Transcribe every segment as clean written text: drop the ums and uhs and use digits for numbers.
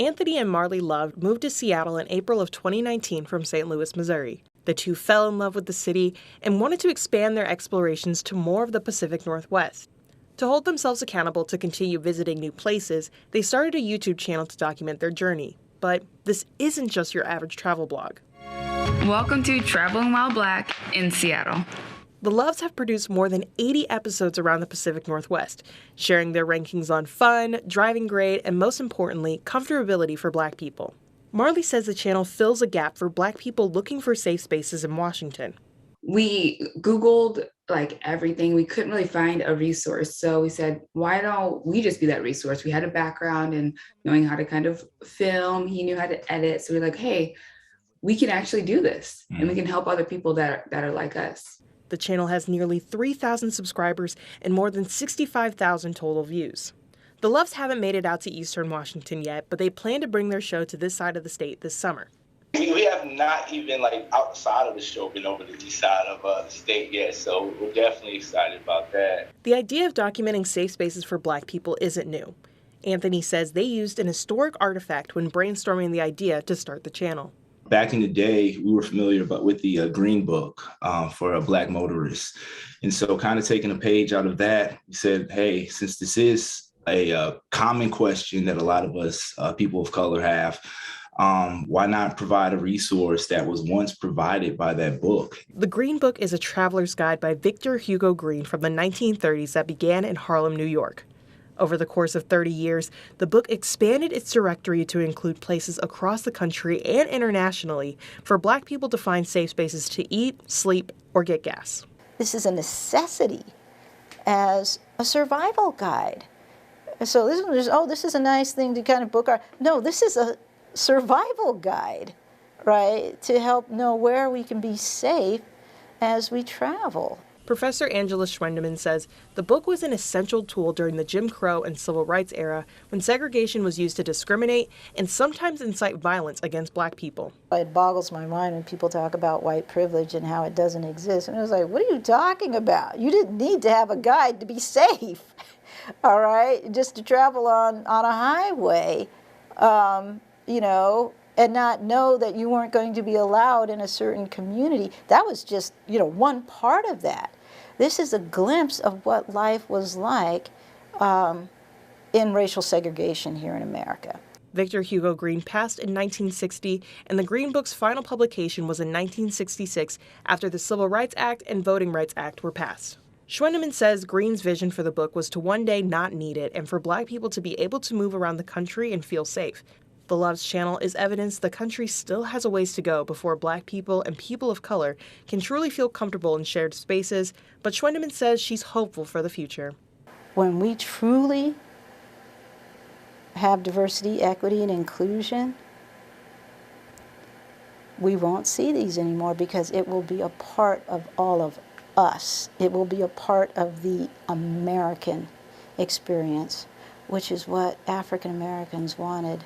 Anthony and Marley Love moved to Seattle in April of 2019 from St. Louis, Missouri. The two fell in love with the city and wanted to expand their explorations to more of the Pacific Northwest. To hold themselves accountable to continue visiting new places, they started a YouTube channel to document their journey. But this isn't just your average travel blog. Welcome to Traveling While Black in Seattle. The Loves have produced more than 80 episodes around the Pacific Northwest, sharing their rankings on fun, driving grade, and most importantly, comfortability for Black people. Marley says the channel fills a gap for Black people looking for safe spaces in Washington. We Googled everything. We couldn't really find a resource. So we said, why don't we just be that resource? We had a background in knowing how to kind of film. He knew how to edit. So we're like, hey, we can actually do this and we can help other people that are like us. The channel has nearly 3,000 subscribers and more than 65,000 total views. The Loves haven't made it out to Eastern Washington yet, but they plan to bring their show to this side of the state this summer. We have not even outside of the show been over the east side of the state yet, so we're definitely excited about that. The idea of documenting safe spaces for Black people isn't new. Anthony says they used an historic artifact when brainstorming the idea to start the channel. Back in the day, we were familiar with the Green Book for Black motorists. And so kind of taking a page out of that, we said, hey, since this is a common question that a lot of us people of color have, why not provide a resource that was once provided by that book? The Green Book is a traveler's guide by Victor Hugo Green from the 1930s that began in Harlem, New York. Over the course of 30 years, the book expanded its directory to include places across the country and internationally for Black people to find safe spaces to eat, sleep, or get gas. This is a necessity as a survival guide. So this is just, this is a nice thing to kind of book our... No, this is a survival guide, right? To help know where we can be safe as we travel. Professor Angela Schwendeman says the book was an essential tool during the Jim Crow and Civil Rights era when segregation was used to discriminate and sometimes incite violence against Black people. It boggles my mind when people talk about white privilege and how it doesn't exist. And I was like, what are you talking about? You didn't need to have a guide to be safe, all right? Just to travel on a highway, and not know that you weren't going to be allowed in a certain community. That was just, one part of that. This is a glimpse of what life was like in racial segregation here in America. Victor Hugo Green passed in 1960, and the Green Book's final publication was in 1966 after the Civil Rights Act and Voting Rights Act were passed. Schwendeman says Green's vision for the book was to one day not need it and for Black people to be able to move around the country and feel safe. The Loves channel is evidence the country still has a ways to go before Black people and people of color can truly feel comfortable in shared spaces, but Schwendeman says she's hopeful for the future. When we truly have diversity, equity, and inclusion, we won't see these anymore because it will be a part of all of us. It will be a part of the American experience, which is what African Americans wanted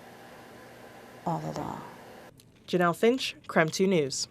all along. Janelle Finch, KREM 2 News.